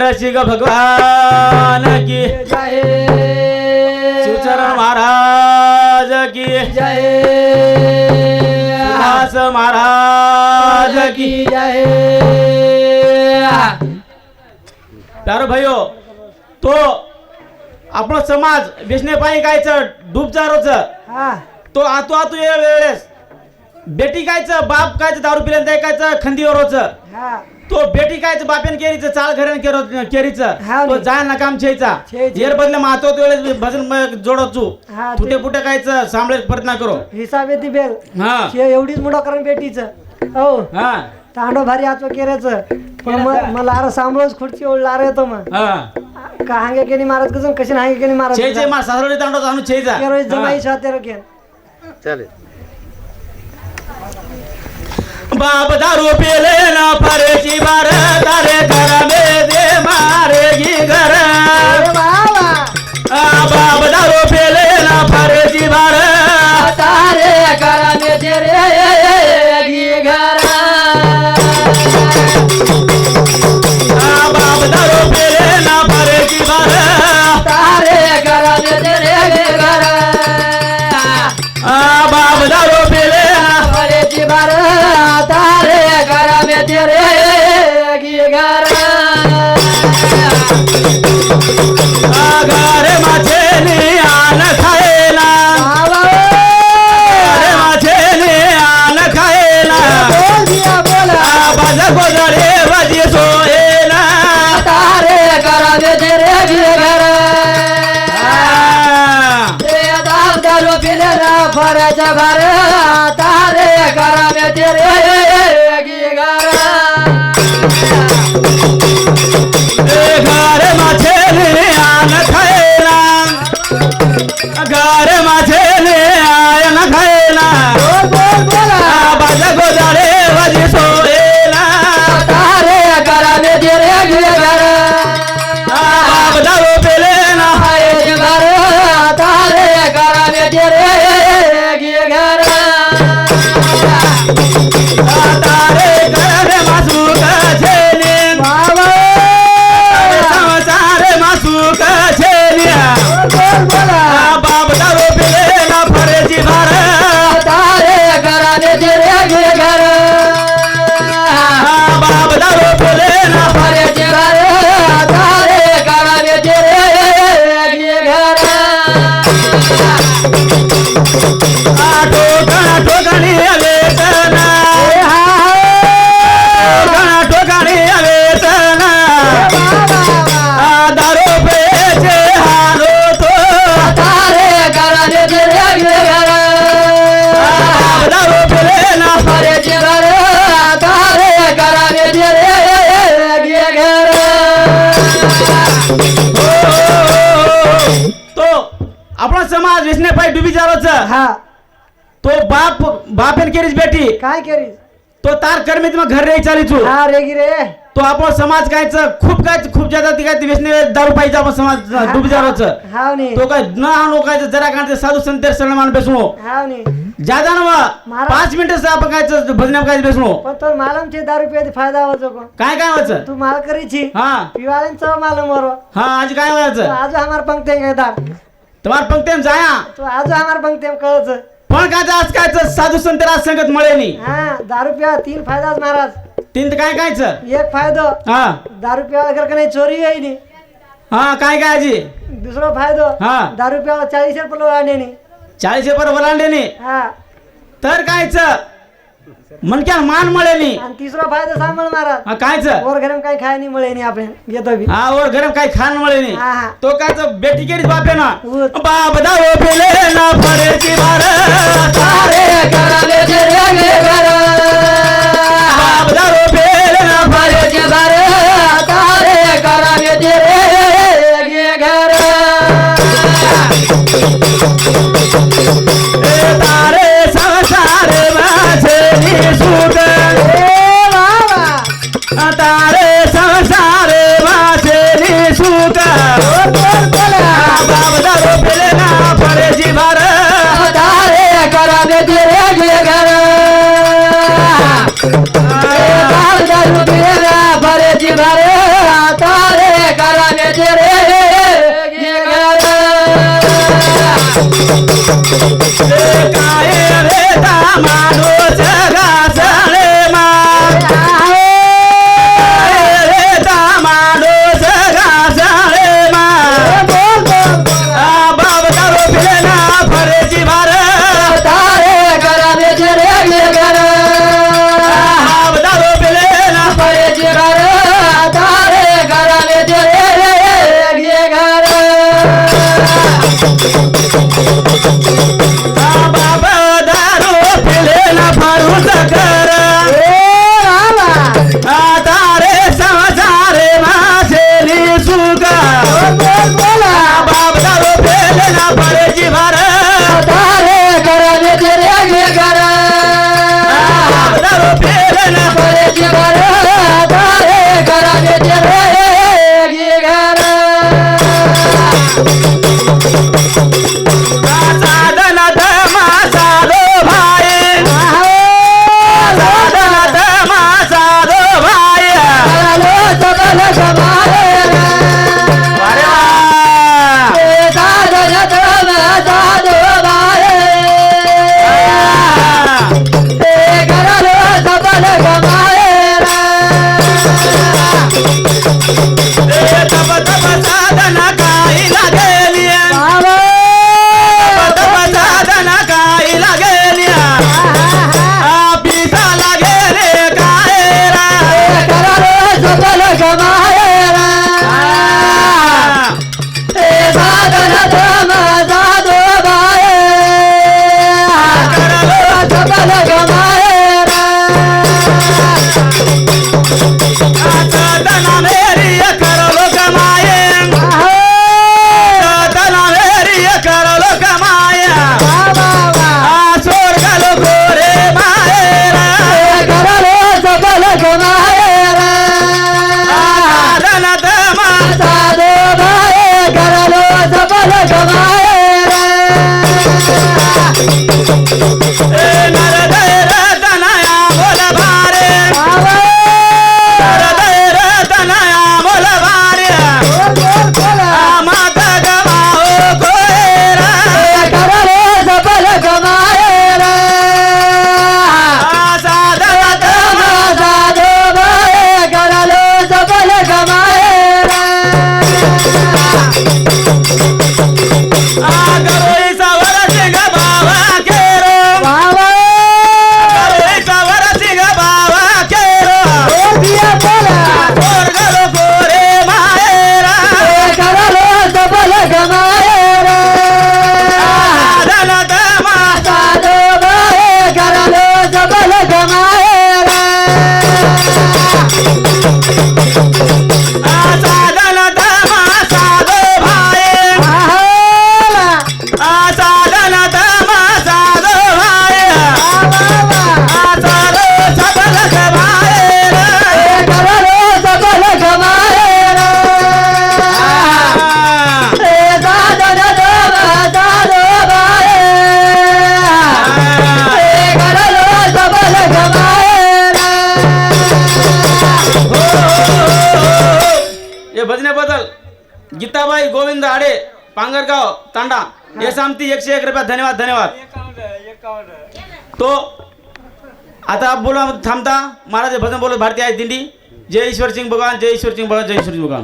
रसिक भगवान की जय शिवचरण महाराज की जय दास महाराज की जय प्यारो भाइयो तो आपण समाज बेसने पायी कायचं डूब चारोच हा तो आतू या वेळेस बेटी कायचं बाप कायचं दारू पिल्यानं ऐकायचं खंदीवरच हा तो बेटी कायचं बापेन केरीचं चाल घरान केरीचं हा तो जाय ना काम छेचा छेचा. येर बदले मातो वेळेस भजन जोडचू हा, ते- फुटे फुटे कायचं सांभळे प्रयत्न करो हिसाब येते बेल हा शे एवढीच मोठं करून बेटीचं हो हा तांडव भारी आचो केऱ्याचं पण मला आर सांभाळच खुर्ची ओढला येतो मग हा का हांगे केनी मारत कसं कशी हांगे केनी मारत छेचे मा सासरडी तांडो आणू छेचा केरो जमाई साथे रखेन चालेल बाप दारू पिले ना फरेची बार तारे घर में दे मारेगी घर बाप दारू पिले ना फरेची बार तारे घर में तेरे घर बाप दारू पिले ना फरेची बार तारे घर में तेरे घर बाप दारू पिले ना बड़े जीवर तारे घर में तेरे घर घरे माझे आन खायला घरे माझे आन खायला बोल दिया बोला बाज गोदडे बाजी सोयला तारे घर में तेरे घर दाम दारू पीले ना फरज भर तारे घर में तेरे घर घरे माझे आन खायला घरे माझे आयन खायला बोल बोल बोला बाज गोदडे बाजी सोयला तारे घर में तेरे घर बाप दारू पिले ना तारे घर में तेरे घर तारे घरे मासू कछेली संसार मासू कछेली बोला बाप दारू पिले ना फरेची भार तारे घर में तेरे घर बाप दारू पिले ना तारे घर में तेरे घर ठोकणी वेतना ठोकणी वेतना दारू पेचे हारो तो तारे घर में तेरे घर दारू पिले ना तारे घर में तेरे घर तो आपला समाज वेचणे पाय डुबी जारोच हा तो बापेन केरीच बेटी काय करीस तो तार कर्मीत मग घर रे चालीचू हा रे गिरे तो आपण समाज कायच खूप जादा ती काय वेचणे दारू पाहिजे आपण समाज डुबी जारोच हाव नी तो काय न आणू काय जरा काढते साधू संतेर सण मान बेसणो हाव नी ज्यादा ना महाराज. 5 मिनिट से आपण काय भजन काय बेसणो पण तो मालम छे दारू पियाची फायदा होतो को काय काय व्हायचं तू माल करीची हा पिवाळ्यांचा मालूम वरो हा आज काय तो व्हायचं आज हमार पंक्ते गदार तुम्हाला पंक्तीम जाया तो आज हमार पंक्ते कळच पण काय आज काय साधू संतेर आज संगत मळे नाही हा दारू पिया 3 फायदाच महाराज तीन काय कायचं एक फायदो हा दारू पिया अगर का नाही चोरी आहे नी हा काय काय आजी दुसरा फायदो हा. दारू पिया 40 रुपये लावणे नी 40 पर वलांडे हा तर कायचं मनक्या मान मळे नाही आणि तिसरा फायदा सांभाळ महाराज हा कायचं वर गरम काही खाय नाही मिळे नाही आपण घेतो बी हा वर गरम काय खान मळे नाही हा, हा. तो कायचं बेटी केरीच बापे ना उत. बाप दारू पिले ना फरेची भार तारे घर में तेरे घर बाप दारू पिले ना फरेची बार तारे घर में तेरे घर तारे संसार माझे सुख तारे संसार माझे सुख बाप दारू पिले ना फरेची भार तारे घर में तेरे घर तप तप साधना काही लागेली तप साधना काही लागेली पिता लागेले काय रा सबल गमायरा साधन धम साधो बाये सबल गमायरा साधना मेरी करलो कमाये साधना मेरी करलो कमाये स्वर्ग लोको रे मायरा करलो सबल गमायरा साधना धमा साधो बाये करलो सबल गमायरा नरदय रतनया बोल भारे नरदय रतनया बोल भारे माता गमाओ कोयरा करलो सबल गमायरा साधना धमा साधो बाये करलो सबल गमायरा गरोई सवर सिंह बाबा केरो बाबा गरोई सवर सिंह बाबा केरो दिया बोला स्वर्ग लोको रे मायरा करलो सबल गमायरा साधना धमा साधो बाये करलो सबल गमायरा साधना धमा साधो भाये साधना धमा साधो भाये साधो सबल भाये करलो सबल गमायरा साधन धम साधो बाये करलो सबल गमायरा ये भजने बदल गीताबाई गोविंद आडे पांगरगाव तांडा हे सामती 101 रुपया धन्यवाद धन्यवाद तो आता बोला थांबता महाराज भजन बोलत भारतीय आहे दिंडी जय ईश्वर सिंग भगवान जय ईश्वर सिंग भगवान जय ईश्वर सिंग भगवान